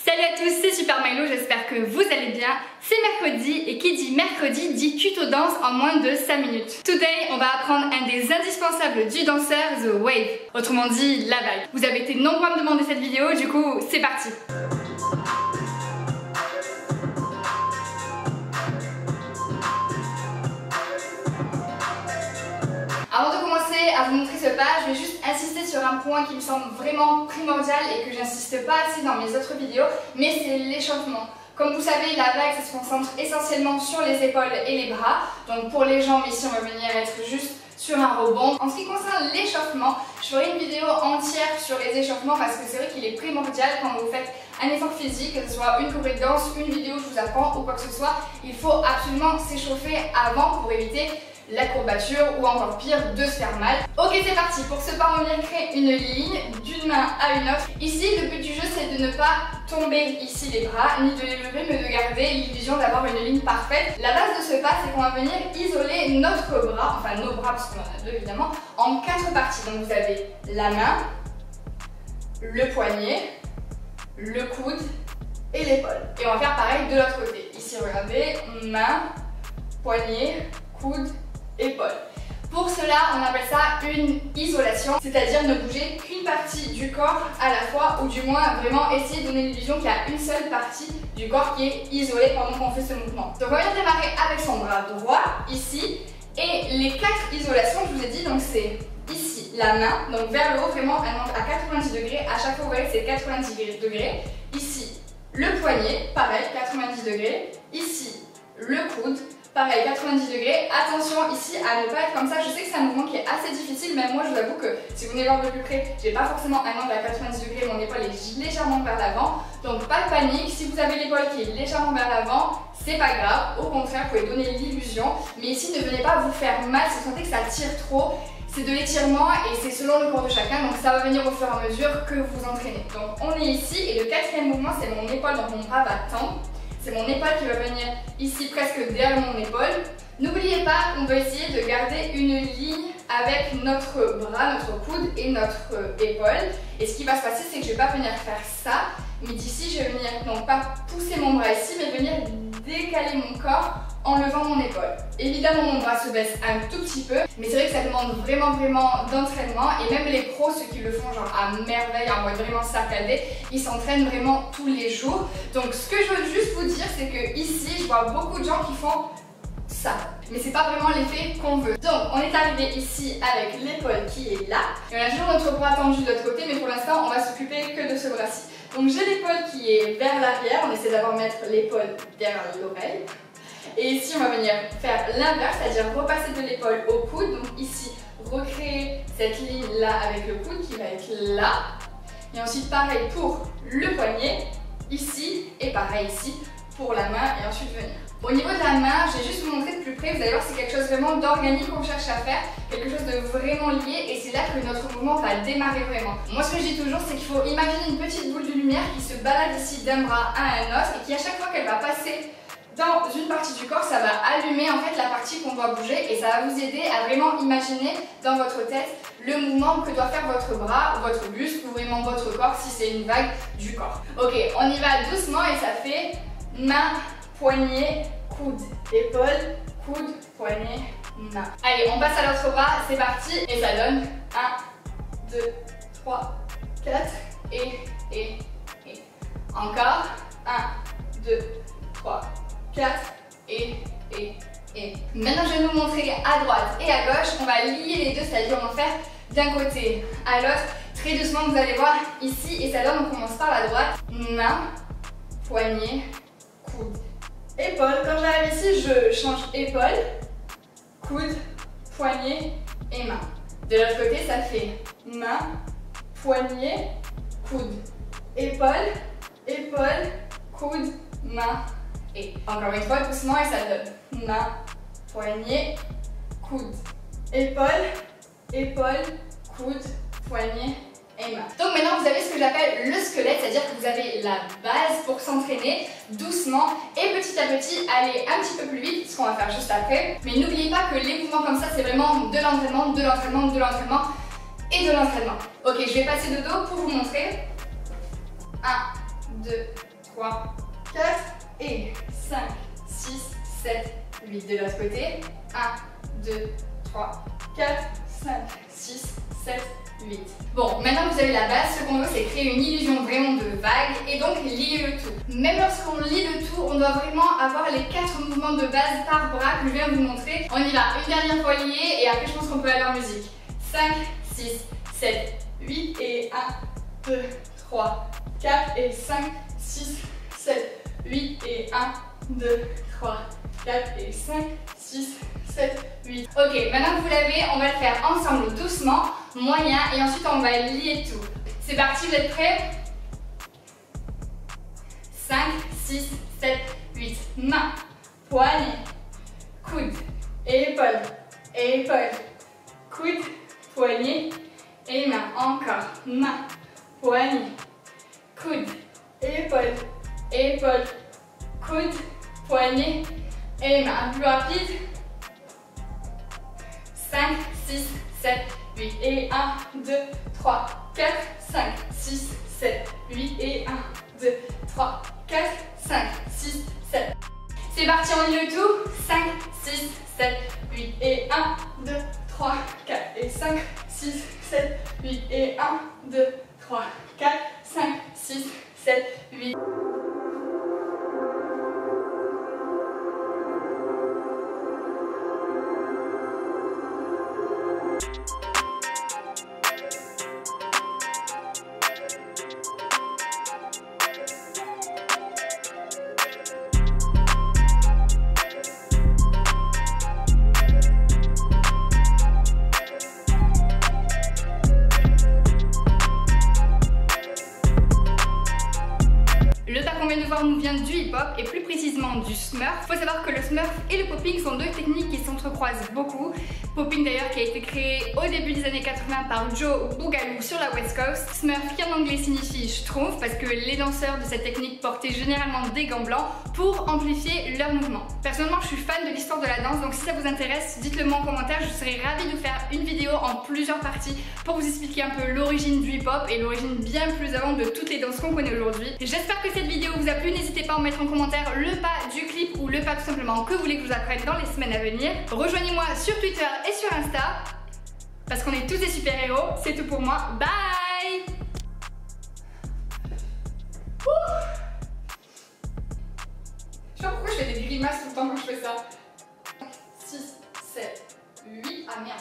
Salut à tous, c'est Super Milo, j'espère que vous allez bien. C'est mercredi et qui dit mercredi dit tuto danse en moins de 5 minutes. Today, on va apprendre un des indispensables du danseur, the wave. Autrement dit, la vague. Vous avez été nombreux à me demander cette vidéo, du coup, c'est parti. Avant de commencer à vous montrer ce pas, je vais juste insister sur un point qui me semble vraiment primordial et que j'insiste pas assez dans mes autres vidéos, mais c'est l'échauffement. Comme vous savez, la vague, ça se concentre essentiellement sur les épaules et les bras. Donc pour les jambes, ici, on va venir être juste sur un rebond. En ce qui concerne l'échauffement, je ferai une vidéo entière sur les échauffements parce que c'est vrai qu'il est primordial quand vous faites un effort physique, que ce soit une courée de danse, une vidéo que je vous apprends ou quoi que ce soit. Il faut absolument s'échauffer avant pour éviter la courbature ou encore pire de se faire mal. Ok, c'est parti. Pour ce pas, on vient créer une ligne d'une main à une autre. Ici, le but du jeu, c'est de ne pas tomber ici les bras, ni de les lever, mais de garder l'illusion d'avoir une ligne parfaite. La base de ce pas, c'est qu'on va venir isoler notre bras, enfin nos bras, parce qu'on en a deux évidemment, en 4 parties. Donc vous avez la main, le poignet, le coude et l'épaule. Et on va faire pareil de l'autre côté. Ici, regardez, main, poignet, coude, épaule. Pour cela, on appelle ça une isolation, c'est-à-dire ne bouger qu'une partie du corps à la fois, ou du moins vraiment essayer de donner l'illusion qu'il y a une seule partie du corps qui est isolée pendant qu'on fait ce mouvement. Donc on va démarrer avec son bras droit, ici, et les 4 isolations, je vous ai dit, donc c'est ici la main, donc vers le haut, vraiment un angle à 90 degrés, à chaque fois vous voyez c'est 90 degrés, ici le poignet, pareil, 90 degrés, ici le coude, pareil, 90 degrés. Attention ici à ne pas être comme ça. Je sais que c'est un mouvement qui est assez difficile, même moi je vous avoue que si vous venez voir de plus près, j'ai pas forcément un angle à 90 degrés, mon épaule est légèrement vers l'avant. Donc pas de panique, si vous avez l'épaule qui est légèrement vers l'avant, c'est pas grave. Au contraire, vous pouvez donner l'illusion. Mais ici, ne venez pas vous faire mal si vous sentez que ça tire trop. C'est de l'étirement et c'est selon le corps de chacun, donc ça va venir au fur et à mesure que vous entraînez. Donc on est ici et le 4e mouvement, c'est mon épaule, donc mon bras va tendre. C'est mon épaule qui va venir ici presque derrière mon épaule. N'oubliez pas qu'on doit essayer de garder une ligne avec notre bras, notre coude et notre épaule. Et ce qui va se passer, c'est que je ne vais pas venir faire ça, mais d'ici, je vais venir non pas pousser mon bras ici, mais venir décaler mon corps en levant mon épaule. Évidemment, mon bras se baisse un tout petit peu, mais c'est vrai que ça demande vraiment d'entraînement. Et même les pros, ceux qui le font genre à merveille, en mode vraiment saccadé, ils s'entraînent vraiment tous les jours. Donc ce que je veux juste vous dire, c'est que ici, je vois beaucoup de gens qui font ça, mais c'est pas vraiment l'effet qu'on veut. Donc on est arrivé ici avec l'épaule qui est là, et on a toujours notre bras tendu de l'autre côté, mais pour l'instant, on va s'occuper que de ce bras-ci. Donc j'ai l'épaule qui est vers l'arrière, on essaie d'abord mettre l'épaule derrière l'oreille. Et ici, on va venir faire l'inverse, c'est-à-dire repasser de l'épaule au coude. Donc ici, recréer cette ligne-là avec le coude qui va être là. Et ensuite, pareil pour le poignet, ici, et pareil ici pour la main, et ensuite venir. Au niveau de la main, je vais juste vous montrer de plus près. Vous allez voir, c'est quelque chose vraiment d'organique qu'on cherche à faire, quelque chose de vraiment lié, et c'est là que notre mouvement va démarrer vraiment. Moi, ce que je dis toujours, c'est qu'il faut imaginer une petite boule de lumière qui se balade ici d'un bras à un autre, et qui à chaque fois qu'elle va passer dans une partie du corps, ça va allumer en fait la partie qu'on doit bouger et ça va vous aider à vraiment imaginer dans votre tête le mouvement que doit faire votre bras ou votre buste ou vraiment votre corps si c'est une vague du corps. Ok, on y va doucement et ça fait main, poignet, coude, épaule, coude, poignet, main. Allez, on passe à l'autre bras, c'est parti et ça donne 1, 2, 3, 4 et. Encore 1, 2, 3, 4 et. Maintenant je vais vous montrer à droite et à gauche, on va lier les deux, c'est-à-dire on va faire d'un côté à l'autre, très doucement vous allez voir ici et ça donne, on commence par la droite, main, poignet, coude, épaule, quand j'arrive ici je change épaule, coude, poignet et main. De l'autre côté ça fait main, poignet, coude, épaule, coude, main. Et encore une fois, doucement, et ça donne main, poignet, coude, épaule, coude, poignet et main. Donc maintenant, vous avez ce que j'appelle le squelette, c'est-à-dire que vous avez la base pour s'entraîner doucement et petit à petit aller un petit peu plus vite, ce qu'on va faire juste après. Mais n'oubliez pas que les mouvements comme ça, c'est vraiment de l'entraînement et de l'entraînement. Ok, je vais passer de dos pour vous montrer. 1, 2, 3, 4 et 5, 6, 7, 8. De l'autre côté, 1, 2, 3, 4, 5, 6, 7, 8. Bon, maintenant que vous avez la base, ce qu'on veut, c'est créer une illusion vraiment de vague et donc lier le tout. Même lorsqu'on lie le tout, on doit vraiment avoir les 4 mouvements de base par bras que je viens de vous montrer. On y va, une dernière fois lié et après je pense qu'on peut aller en musique. 5, 6, 7, 8 et 1, 2, 3, 4 et 5, 6, 7, 8 et 1, 2, 3, 4 et 5, 6, 7, 8. Ok, maintenant que vous l'avez, on va le faire ensemble doucement, moyen et ensuite on va lier tout. C'est parti, vous êtes prêts? 5, 6, 7, 8. Main, poignet, coude, épaule, épaule, coude, poignet et main. Encore, main, poignet, coude, épaule, épaule, coude, poignet et main. Un peu plus rapide. 5, 6, 7, 8 et 1, 2, 3, 4, 5, 6, 7, 8 et 1, 2, 3, 4, 5, 6, 7. C'est parti, on lit le tout. 5, 6, 7, 8 et 1, 2, 3, 4 et 5, 6, 7, 8 et 1, 2, 3, 4, 5, 6, 7, 8. Le pas qu'on vient de voir nous vient du hip-hop et plus précisément du smurf. Faut savoir que le smurf et le popping sont deux techniques qui s'entrecroisent beaucoup. Popping d'ailleurs qui a été créé au début des années 80 par Joe Boogaloo sur la West Coast. Smurf qui en anglais signifie schtroumpf parce que les danseurs de cette technique portaient généralement des gants blancs pour amplifier leurs mouvements. Personnellement je suis fan de l'histoire de la danse, donc si ça vous intéresse dites-le moi en commentaire, je serais ravie de vous faire une vidéo en plusieurs parties pour vous expliquer un peu l'origine du hip-hop et l'origine bien plus avant de toutes les danses qu'on connaît aujourd'hui. J'espère que cette vidéo vous a plu, n'hésitez pas à mettre en commentaire le pas du clip ou le pas tout simplement que vous voulez que je vous apprenne dans les semaines à venir. Rejoignez-moi sur Twitter et sur Insta parce qu'on est tous des super-héros. C'est tout pour moi, bye. Je sais pas pourquoi je fais des grimaces tout le temps quand je fais ça. 6, 7, 8, ah merde.